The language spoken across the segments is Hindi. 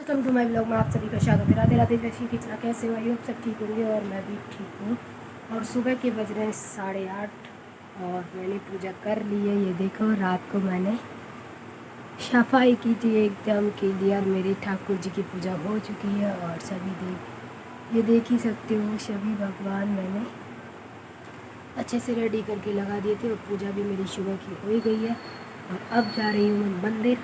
वेलकम टू माय ब्लॉग में आप सभी का स्वागत है। राधे राधे, जय श्री कृष्णा। कैसे हो? आप सब ठीक होंगे और मैं भी ठीक हूँ। और सुबह के बज रहे हैं 8:30 और मैंने पूजा कर ली है। ये देखो, रात को मैंने सफाई की थी एकदम क्लियर। मेरी ठाकुर जी की पूजा हो चुकी है और सभी देव ये देख ही सकते हो, सभी भगवान मैंने अच्छे से रेडी करके लगा दिए थे और पूजा भी मेरी सुबह की हो ही गई है। और अब जा रही हूँ मैं मंदिर।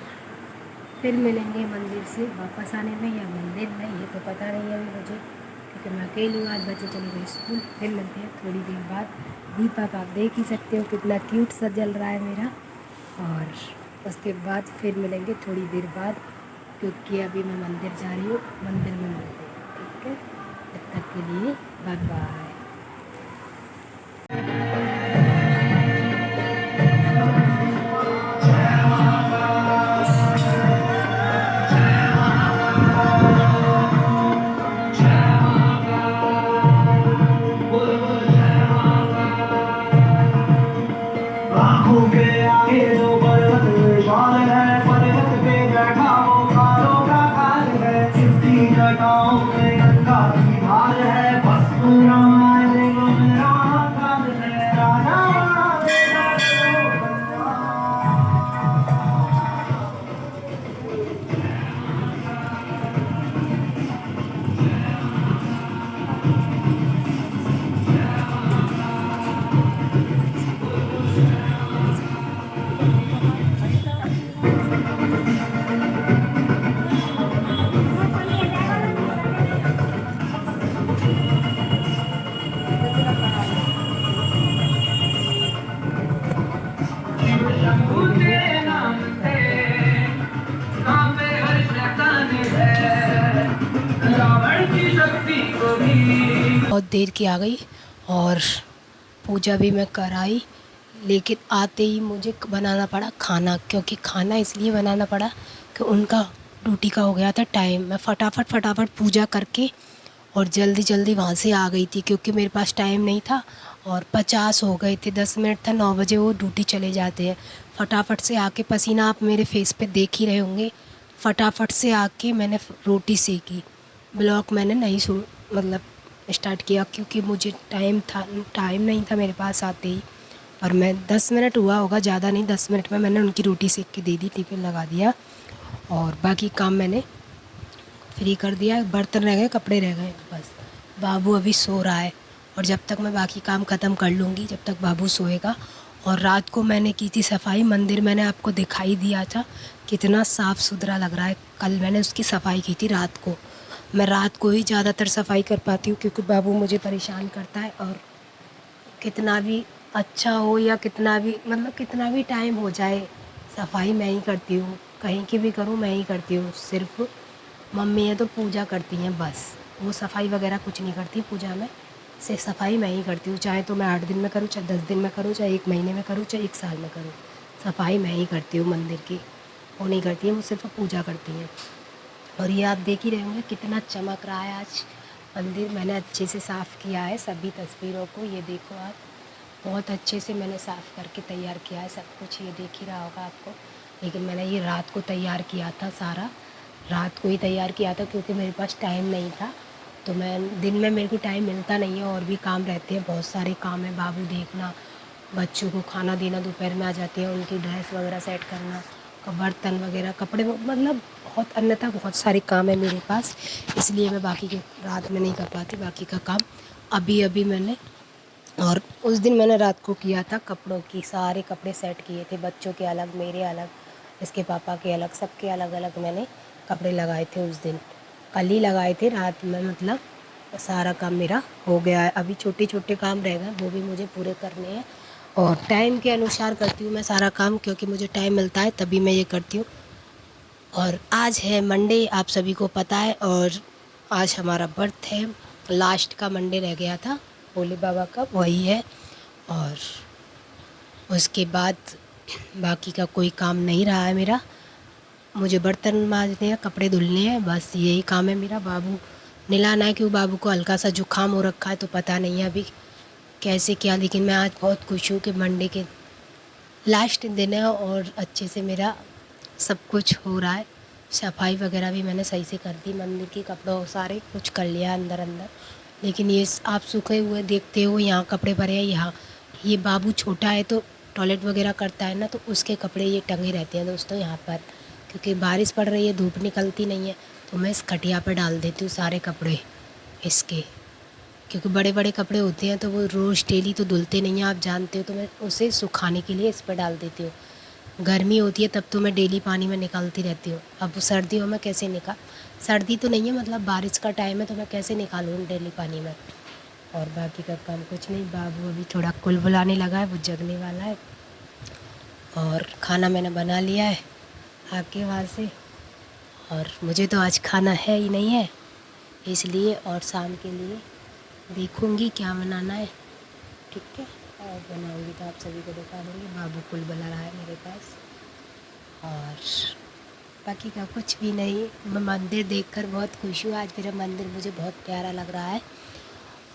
फिर मिलेंगे मंदिर से वापस आने में या मंदिर में, ये तो पता नहीं है अभी मुझे, क्योंकि मैं अकेली हूँ। आज बच्चे चले गए स्कूल। फिर मिलते हैं थोड़ी देर बाद। दीपक आप देख ही सकते हो कितना क्यूट सा जल रहा है मेरा। और उसके बाद फिर मिलेंगे थोड़ी देर बाद, क्योंकि अभी मैं मंदिर जा रही हूँ। मंदिर में मिलते हैं, ठीक है? तब तक के लिए बाय बाय। आंखों के आगे जो पर्वत विशाल है, पर्वत पे बैठा वो कालों का काल है। चिपटी जटाओं में गंगा की धार है, भस्म रामायण देखो मेरा काल है। राजा शंभू तेरे नाम से कांपे हर शैतान है, रावण की शक्ति को भी। बहुत देर की आ गई और पूजा भी मैं कराई, लेकिन आते ही मुझे बनाना पड़ा खाना। क्योंकि खाना इसलिए बनाना पड़ा कि उनका ड्यूटी का हो गया था टाइम। मैं फटाफट पूजा करके और जल्दी जल्दी वहाँ से आ गई थी, क्योंकि मेरे पास टाइम नहीं था और 50 हो गए थे। 10 मिनट था, 9 बजे वो ड्यूटी चले जाते हैं। फटाफट से आके, पसीना आप मेरे फेस पे देख ही रहे होंगे, फटाफट से आके मैंने रोटी सेकी। ब्लॉग मैंने नहीं मतलब स्टार्ट किया, क्योंकि मुझे टाइम नहीं था मेरे पास आते ही। और मैं 10 मिनट हुआ होगा, ज़्यादा नहीं, 10 मिनट में मैंने उनकी रोटी सेक के दे दी, टिफ़िन लगा दिया और बाकी काम मैंने फ्री कर दिया। बर्तन रह गए, कपड़े रह गए बस। बाबू अभी सो रहा है और जब तक मैं बाकी काम ख़त्म कर लूँगी, जब तक बाबू सोएगा। और रात को मैंने की थी सफाई। मंदिर मैंने आपको दिखाई दिया था कितना साफ़ सुथरा लग रहा है। कल मैंने उसकी सफाई की थी रात को। मैं रात को ही ज़्यादातर सफाई कर पाती हूँ, क्योंकि बाबू मुझे परेशान करता है। और कितना भी अच्छा हो या कितना भी कितना भी टाइम हो जाए, सफाई मैं ही करती हूँ। कहीं की भी करूँ मैं ही करती हूँ। सिर्फ मम्मी है तो पूजा करती हैं बस, वो सफाई वगैरह कुछ नहीं करती। पूजा में सिर्फ सफाई मैं ही करती हूँ। चाहे तो मैं 8 दिन में करूँ, चाहे 10 दिन में करूँ, चाहे 1 महीने में करूँ, चाहे 1 साल में करूँ, सफाई मैं ही करती हूँ मंदिर की। वो नहीं करती हैं, वो सिर्फ पूजा करती हैं। और ये आप देख ही रहे होंगे कितना चमक रहा है आज मंदिर। मैंने अच्छे से साफ़ किया है सभी तस्वीरों को। ये देखो आप, बहुत अच्छे से मैंने साफ़ करके तैयार किया है सब कुछ। ये देख ही रहा होगा आपको। लेकिन मैंने ये रात को तैयार किया था, सारा रात को ही तैयार किया था, क्योंकि मेरे पास टाइम नहीं था। तो मैं दिन में, मेरे को टाइम मिलता नहीं है और भी काम रहते हैं, बहुत सारे काम है। बाबू देखना, बच्चों को खाना देना, दोपहर में आ जाते हैं, उनकी ड्रेस वगैरह सेट करना, बर्तन वगैरह, कपड़े, बहुत अन्यथा बहुत सारे काम है मेरे पास। इसलिए मैं बाकी के रात में नहीं कर पाती बाकी का काम। अभी अभी मैंने, और उस दिन मैंने रात को किया था कपड़ों की, सारे कपड़े सेट किए थे, बच्चों के अलग, मेरे अलग, इसके पापा के अलग, सबके अलग अलग मैंने कपड़े लगाए थे उस दिन। कल ही लगाए थे रात में। सारा काम मेरा हो गया है। अभी छोटे छोटे काम रह गए, वो भी मुझे पूरे करने हैं। और टाइम के अनुसार करती हूँ मैं सारा काम, क्योंकि मुझे टाइम मिलता है तभी मैं ये करती हूँ। और आज है मंडे, आप सभी को पता है। और आज हमारा बर्थ है, लास्ट का मंडे रह गया था भोले बाबा का, वही है। और उसके बाद बाकी का कोई काम नहीं रहा है मेरा। मुझे बर्तन मांजने हैं, कपड़े धुलने हैं, बस यही काम है मेरा। बाबू नहलाना है, क्यों बाबू को हल्का सा जुकाम हो रखा है, तो पता नहीं है अभी कैसे क्या। लेकिन मैं आज बहुत खुश हूँ कि मंडे के लास्ट दिन है और अच्छे से मेरा सब कुछ हो रहा है। सफाई वगैरह भी मैंने सही से कर दी, मंदिर के कपड़ों सारे कुछ कर लिया अंदर अंदर। लेकिन ये आप सूखे हुए देखते हो, यहाँ कपड़े पड़े हैं, यहाँ ये बाबू छोटा है तो टॉयलेट वगैरह करता है ना, तो उसके कपड़े ये टंगे रहते हैं दोस्तों यहाँ पर। क्योंकि बारिश पड़ रही है, धूप निकलती नहीं है, तो मैं इस खटिया पर डाल देती हूँ सारे कपड़े इसके। क्योंकि बड़े बड़े कपड़े होते हैं तो वो रोज़ डेली तो धुलते नहीं हैं, आप जानते हो, तो मैं उसे सुखाने के लिए इस पर डाल देती हूँ। गर्मी होती है तब तो मैं डेली पानी में निकालती रहती हूँ। अब सर्दियों में कैसे सर्दी तो नहीं है, मतलब बारिश का टाइम है, तो मैं कैसे निकालूँ डेली पानी में। और बाकी का काम कुछ नहीं। बाबू अभी थोड़ा कुलबुलाने लगा है, वो जगने वाला है। और खाना मैंने बना लिया है आके वहाँ से, और मुझे तो आज खाना है ही नहीं है इसलिए, और शाम के लिए देखूँगी क्या बनाना है, ठीक है। और बनाऊँगी तो आप सभी को दिखा दूँगी। बाबू कुलबुला रहा है मेरे पास, और बाकी का कुछ भी नहीं। मैं मंदिर देखकर बहुत खुश हूँ। आज मेरा मंदिर मुझे बहुत प्यारा लग रहा है,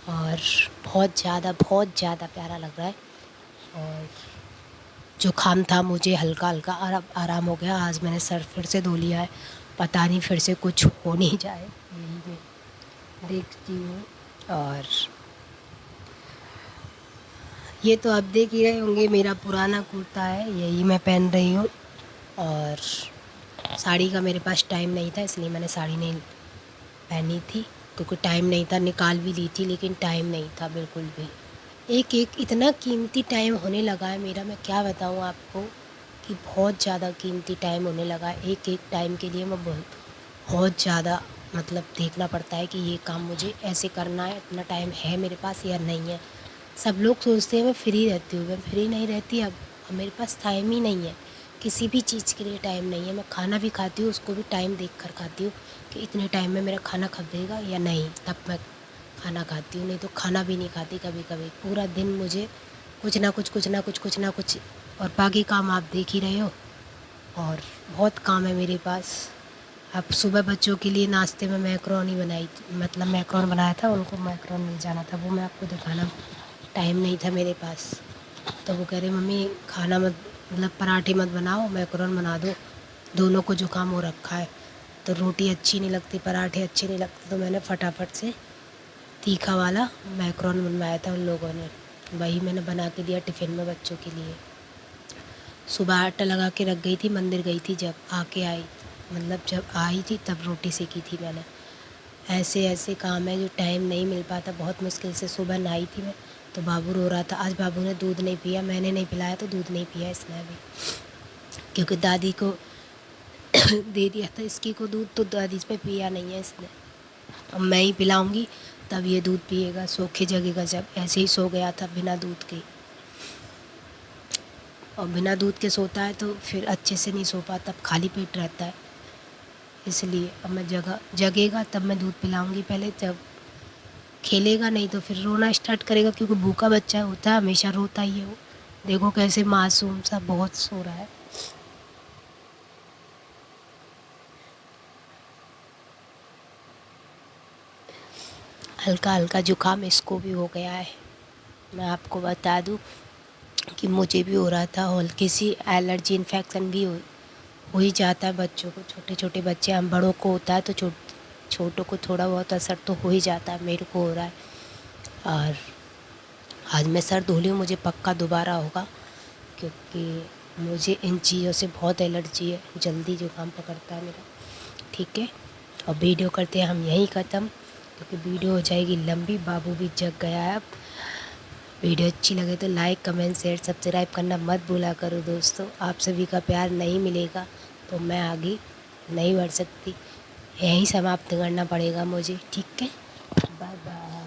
और बहुत ज़्यादा प्यारा लग रहा है। और जुकाम था मुझे, हल्का हल्का आराम हो गया। आज मैंने सर फिर से धो लिया है, पता नहीं फिर से कुछ हो नहीं जाए, यही मैं देखती हूँ। और ये तो आप देख ही रहे होंगे, मेरा पुराना कुर्ता है, यही मैं पहन रही हूँ। और साड़ी का मेरे पास टाइम नहीं था, इसलिए मैंने साड़ी नहीं पहनी थी, क्योंकि टाइम नहीं था। निकाल भी ली थी लेकिन टाइम नहीं था बिल्कुल भी। एक एक इतना कीमती टाइम होने लगा है मेरा, मैं क्या बताऊँ आपको, कि बहुत ज़्यादा कीमती टाइम होने लगा है। एक एक टाइम के लिए मैं बहुत ज़्यादा मतलब देखना पड़ता है कि ये काम मुझे ऐसे करना है, इतना टाइम है मेरे पास या नहीं है। सब लोग सोचते हैं मैं फ्री रहती हूँ, मैं फ्री नहीं रहती। अब मेरे पास टाइम ही नहीं है, किसी भी चीज़ के लिए टाइम नहीं है। मैं खाना भी खाती हूँ, उसको भी टाइम देख कर खाती हूँ कि इतने टाइम में मेरा खाना खपेगा या नहीं, तब मैं खाना खाती हूँ। नहीं तो खाना भी नहीं खाती कभी कभी। पूरा दिन मुझे कुछ ना कुछ। और बाकी काम आप देख ही रहे हो, और बहुत काम है मेरे पास। अब सुबह बच्चों के लिए नाश्ते में मैकरोनी बनाई, मतलब मैकरोन बनाया था, उनको मैकरोन मिल जाना था, वो मैं आपको दिखाना टाइम नहीं था मेरे पास। तो वो कह रहे मम्मी खाना मत, मतलब पराठे मत बनाओ, मैकरोन बना दो, दोनों को जुकाम हो रखा है, तो रोटी अच्छी नहीं लगती, पराठे अच्छे नहीं लगते, तो मैंने फटाफट से तीखा वाला मैकरोन बनवाया था उन लोगों ने। वही मैंने बना के दिया टिफ़िन में बच्चों के लिए। सुबह आटा लगा के रख गई थी, मंदिर गई थी, जब आके आई, मतलब जब आई थी तब रोटी सेकी थी मैंने। ऐसे ऐसे काम है जो टाइम नहीं मिल पाता, बहुत मुश्किल से। सुबह नहाई थी मैं, तो बाबू रो रहा था। आज बाबू ने दूध नहीं पिया, मैंने नहीं पिलाया तो दूध नहीं पिया इसने भी, क्योंकि दादी को दे दिया था इसकी को दूध, तो दादी पे पिया नहीं है इसने। अब मैं ही पिलाऊंगी तब ये दूध पिएगा, सो के जगेगा। जब ऐसे ही सो गया था बिना दूध के, और बिना दूध के सोता है तो फिर अच्छे से नहीं सो पाता, तब खाली पेट रहता है। इसलिए अब मैं जगेगा तब मैं दूध पिलाऊंगी पहले, जब खेलेगा नहीं तो फिर रोना स्टार्ट करेगा, क्योंकि भूखा बच्चा होता है, हमेशा रोता ही है वो। देखो कैसे मासूम सा बहुत सो रहा है। हल्का हल्का जुकाम इसको भी हो गया है। मैं आपको बता दूं कि मुझे भी हो रहा था, हल्की सी एलर्जी इन्फेक्शन भी हो ही जाता है बच्चों को। छोटे छोटे बच्चे, हम बड़ों को होता है तो छोटों को थोड़ा बहुत असर तो हो ही जाता है, मेरे को हो रहा है। और आज मैं सर धो ली हूँ, मुझे पक्का दोबारा होगा, क्योंकि मुझे इन चीज़ों से बहुत एलर्जी है, जल्दी जुकाम पकड़ता है मेरा, ठीक है। और वीडियो करते हैं हम यहीं ख़त्म, क्योंकि वीडियो हो जाएगी लंबी। बाबू भी जग गया है अब। वीडियो अच्छी लगे तो लाइक कमेंट शेयर सब्सक्राइब करना मत भूला करो दोस्तों। आप सभी का प्यार नहीं मिलेगा तो मैं आगे नहीं बढ़ सकती, यहीं समाप्त करना पड़ेगा मुझे, ठीक है। Bye bye.